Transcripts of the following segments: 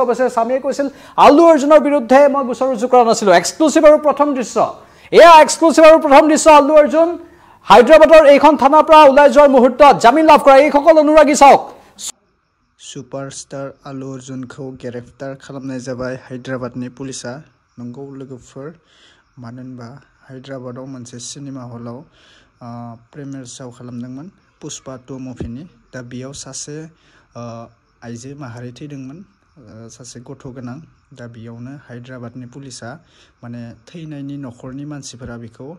অৱশ্যে স্বামীয়ে কৈছিল আল্লু অৰ্জুনৰ বিৰুদ্ধে মই গোচৰ ৰুজু কৰা নাছিলো এক্সক্লুসিভ আৰু প্ৰথম দৃশ্য এয়া এক্সক্লুসিভ আৰু প্ৰথম দৃশ্য আল্লু অৰ্জুন হায়দৰাবাদৰ এইখন থানাৰ পৰা ওলাই যোৱাৰ মুহূৰ্তত জামিন লাভ কৰা এইসকল অনুৰাগী চাওক सुपारस्टार आलू अर्जुन को गिरफ्तार खालामनाय जाबाय हायद्राबादनि पुलिसा नंगौ लोगोफोर मानो होनबा हायद्राबादाव मोनसे सिनेमा हलाव प्रिमियार शो खालामदोंमोन पुष्पा 2 मुभिनि दा बेयाव सासे आइजो माहारि थैदोंमोन सासे गथ' गोनां दा बेयावनो हायद्राबादनि पुलिसा माने थैनायनि नखरनि मानसिफोरा बेखौ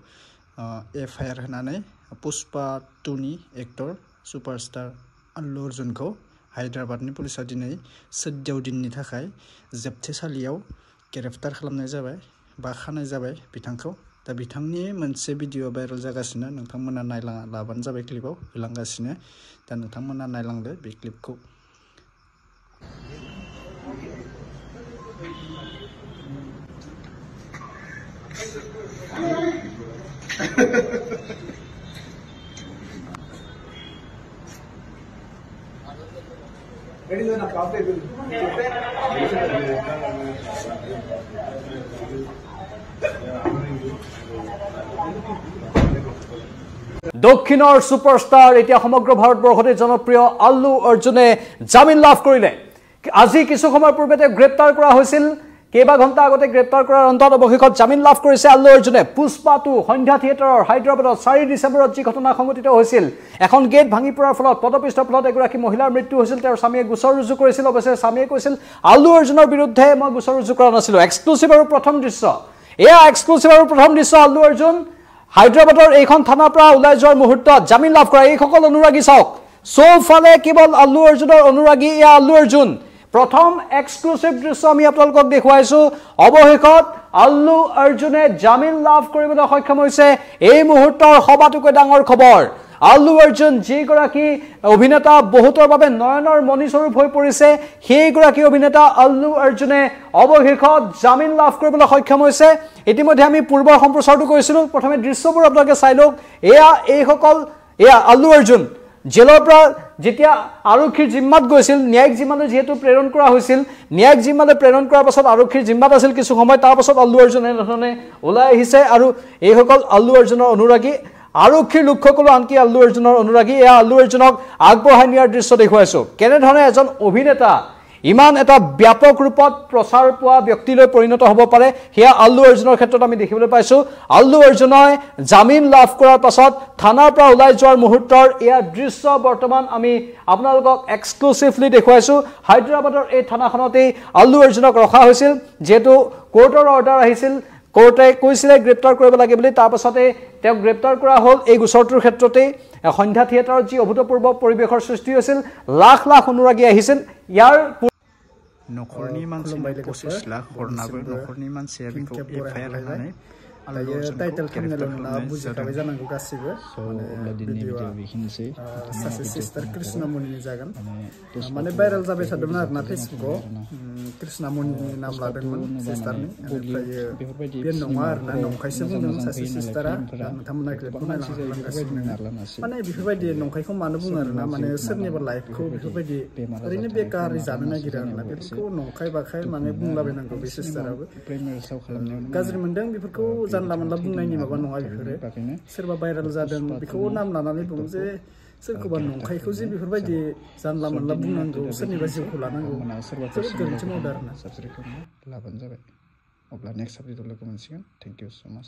एफआईआर होनानै पुष्पा 2 नि एक्टर सुपारस्टार आलू अर्जुन को हायद्राबादनि पुलिसा दिनै 14 दिननि थाखाय जोबथेसालियाव गिरफ्तार खालामनाय जाबाय बा खानाय जाबाय बिथांखौ दा बिथांनि मोनसे भिडिअ भाइरेल जागासिनो नोंथांमोना नायलाबानो जाबाय क्लिपाव होलांगासिनो दा नोंथांमोना नायलांदो बे क्लिपखौ দক্ষিণৰ সুপাৰস্টাৰ এতিয়া সমগ্ৰ ভাৰতবৰ্ষতে জনপ্ৰিয় আল্লু অৰ্জুনে জামিন লাভ কৰিলে আজি কিছু সময় পূৰ্বে গ্ৰেপ্তাৰ কৰা হৈছিল কেবা ঘণ্টা আগতে গ্ৰেপ্তাৰ কৰাৰ অন্তত অৱশেষত জামিন লাভ কৰিছে আল্লু অৰ্জুনে পুষ্পা 2 সন্ধ্যা থিয়েটাৰৰ হায়দৰাবাদত 4 ডিচেম্বৰত যি ঘটনা সংঘটিত হৈছিল এখন গেট ভাঙি পৰাৰ ফলত পদপিষ্ট ফলত এগৰাকী মহিলাৰ মৃত্যু হৈছিল তেওঁৰ স্বামীয়ে গোচৰ ৰুজু কৰিছিল অৱশ্যে স্বামীয়ে কৈছিল আল্লু অৰ্জুনৰ বিৰুদ্ধে মই গোচৰ ৰুজু কৰা নাছিলো এক্সক্লুসিভ আৰু প্ৰথম দৃশ্য এয়া এক্সক্লুসিভ আৰু প্ৰথম দৃশ্য আল্লু অৰ্জুন হায়দৰাবাদৰ এইখন থানাৰ পৰা ওলাই যোৱাৰ মুহূৰ্তত জামিন লাভ কৰা এইসকল অনুৰাগী চাওক সোফালে কেৱল আল্লু অৰ্জুনৰ অনুৰাগী এয়া আল্লু অৰ্জুন প্ৰথম এক্সক্লুসিভ দৃশ্য আমি আপোনালোকক দেখুৱাইছো অৱশেষত আল্লু অৰ্জুনে জামিন লাভ কৰিবলৈ সক্ষম হৈছে এই মুহূৰ্তৰ সবাতোকৈ ডাঙৰ খবৰ আল্লু অৰ্জুন যিগৰাকী অভিনেতা বহুতৰ বাবে নয়নৰ মণিস্বৰূপ হৈ পৰিছে সেইগৰাকী অভিনেতা আল্লু অৰ্জুনে অৱশেষত জামিন লাভ কৰিবলৈ সক্ষম হৈছে ইতিমধ্যে আমি পূৰ্বৰ সম্প্ৰচাৰটো কৰিছিলো প্ৰথমে দৃশ্যবোৰ আপোনালোকে চাই লওক এয়া আল্লু অৰ্জুন জেলৰ পৰা যেতিয়া আৰক্ষীৰ জিম্মাত গৈছিল ন্যায়িক জিম্মালৈ যেহেতু প্ৰেৰণ কৰা হৈছিল ন্যায়িক জিম্মালৈ প্ৰেৰণ কৰাৰ পাছত আৰক্ষীৰ জিম্মাত আছিল কিছু সময় তাৰ পাছত আল্লু অৰ্জুন এনেধৰণে ওলাই আহিছে আৰু এইসকল আল্লু অৰ্জুনৰ অনুৰাগী আৰক্ষীৰ লোকসকল আনকি আল্লু অৰ্জুনৰ অনুৰাগী এয়া আল্লু অৰ্জুনক আগবঢ়াই নিয়াৰ দৃশ্য দেখুৱাইছো কেনেধৰণে এজন অভিনেতা ইমান এটা ব্যাপক ৰূপত প্ৰচাৰ পোৱা ব্যক্তিলৈ পৰিণত হ'ব পাৰে হেয়া আল্লু অৰ্জুনৰ ক্ষেত্ৰত আমি দেখিবলৈ পাইছো আল্লু অৰ্জুনই জামিন লাভ কৰাৰ পাছত থানাৰ পৰা ওলাই যোৱাৰ মুহূৰ্তৰ এয়া দৃশ্য বৰ্তমান আমি আপোনালোকক এক্সক্লুসিভলি দেখুৱাইছো হায়দৰাবাদৰ এই থানাখনতে আল্লু অৰ্জুনক ৰখা হৈছিল যেহেতু কোৰ্টৰ অৰ্ডাৰ আহিছিল কোৰ্টে কৈছিলে গ্ৰেপ্তাৰ কৰিব লাগে বুলি তাৰ পাছতে তেওঁক গ্ৰেপ্তাৰ কৰা হ'ল এই গোচৰটোৰ ক্ষেত্ৰতে সন্ধ্যা থিয়েটাৰত যি অভূতপূৰ্ব পৰিৱেশৰ সৃষ্টি হৈছিল লাখ লাখ অনুৰাগী আহিছিল ইয়াৰ नखरनि मानसि 25 लाख हरनाबो नखरनि मानसिया बेखौ एफआईआर होनानै टाइटल थंबनेलना बुजिखाबाय जानांगौ गासिबो माने भिडिअआ बेखिनिसै सासे सिस्टार कृष्णमणिनि जागोन माने भाइरेल जाबाय थादोंमोन आरोना फेसबुकाव कृष्णमणिनि नाम लादोंमोन सिस्टारनि बेफोरबायदि बे नङा आरोना नंखायसो बुंदों सासे सिस्टारा नोंथांमोना क्लिपखौ नायलांगासिनो माने बेफोरबायदि नंखायखौ मानो बुङो आरोना माने सोरनिबा लाइफखौ बेफोरबायदि ओरैनो बेकारि जानो नागिरो आरोना बेफोरखौ नंखाय बाखाय माने बुंलाबायनांगौ बे सिस्टाराबो गाज्रि मोनदों बेफोरखौ जानला मोनला बुंनायनि माबा नङा बेफोरो सोरबा भाइरेल जादों बेखौ नाम लानानै बुङो जे सोरखौबा नंखायखौ जे बेफोरबायदि जानला मोनला बुंनांगौ सोरनिबा जिउखौ लानांगौ सोरबा गोरोन्थि मावदों आरोना साबस्क्राइब खालामनो लाबानो जाबाय अब्ला नेक्स्ट आपडेटआव लोगो मोनसिगोन थेंक इउ सो माच